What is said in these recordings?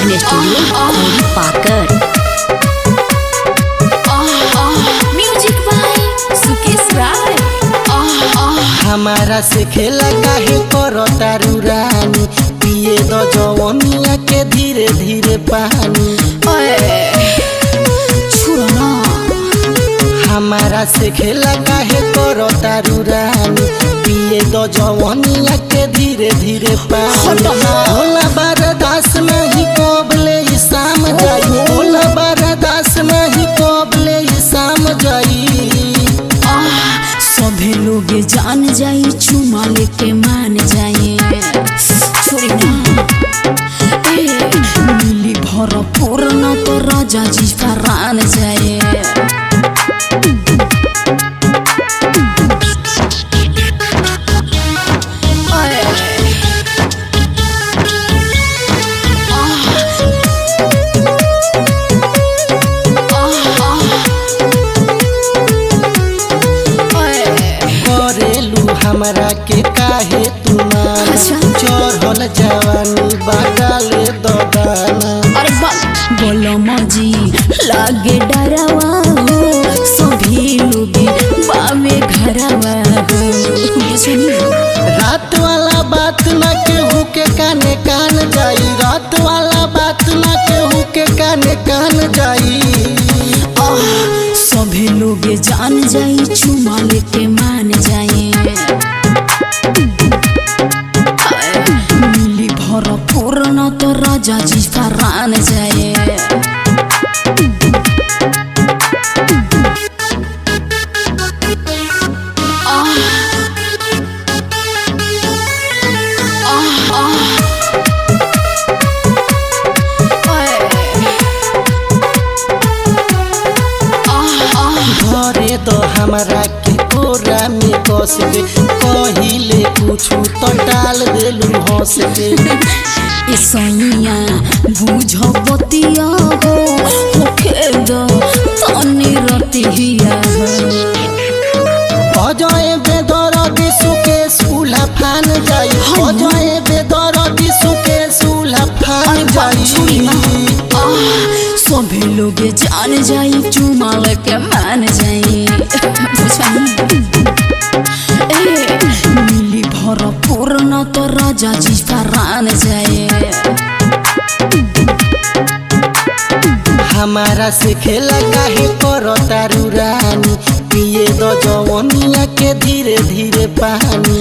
Recording studio खोरी पाकर। Music by Sukesh राय। हमारा से खेला काहे करो तारू रानी, पिए दो जवनिया के धीरे धीरे पानी। हमारा से खेला काहे करो तारू रानी, पिए दो जवनिया के धीरे धीरे पानी। भोला बरदास नहीं कोबले शाम जाई, भोला बरदास नहीं कोबले शाम जाई। सभी लोग जान जाई, चुमा लेके मान जाए। छोड़ी ना मिली भरपूर न तो राजा जी फरान जाए। हमरा के काहे तुमार चढ़ल जवानी बाटाले दगाना। अरे बोलो मजी लागे डरावा हो, सभी लोग बामे घरवा हो। रात वाला बात ना केहू के काने कान जाई, रात वाला बात ना केहू के काने कान जाई। सभी लोग जान जाई, चुमा लेके मान जाए। मिली भरपूर न तो राजा जी फरान जाए। घरे तो हमरा के कोरा में कस के, कहिले कुछु तो टाल देलू हंस के। सैया बुझ बतिया हो, खेद तनी रतिया हो। अजय बेदरदी सुकेश उला फान जाई, अजय बेदरदी सुकेश उला फान जाई। सभी लोग जान जाई, चुमा लेके मान जाई। मिली भरपूर न तो राजा जी फरान जाए। हमारा से खेला काहे करो तारू रानी, पिए दो जवनिया के धीरे धीरे पानी।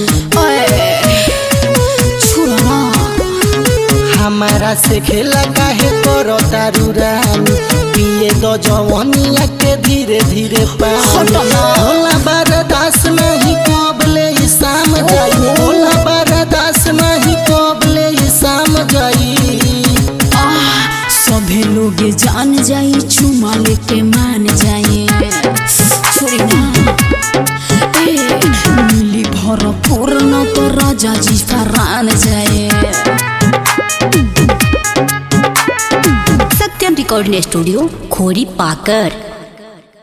हमारा से खेला काहे करो तारू रानी, पिए दो जवनिया के धीरे धीरे पानी। भोला बरदास नहीं कोबले शाम जाई, भोला बरदास नहीं कोबले शाम जाई। सभी लोग जान जाई, चुमा लेके मान जाए। छोड़ी ना मिली भरपूर न तो राजा जी फरान जाए। सत्यम रिकॉर्डिंग स्टूडियो खोरी पाकर।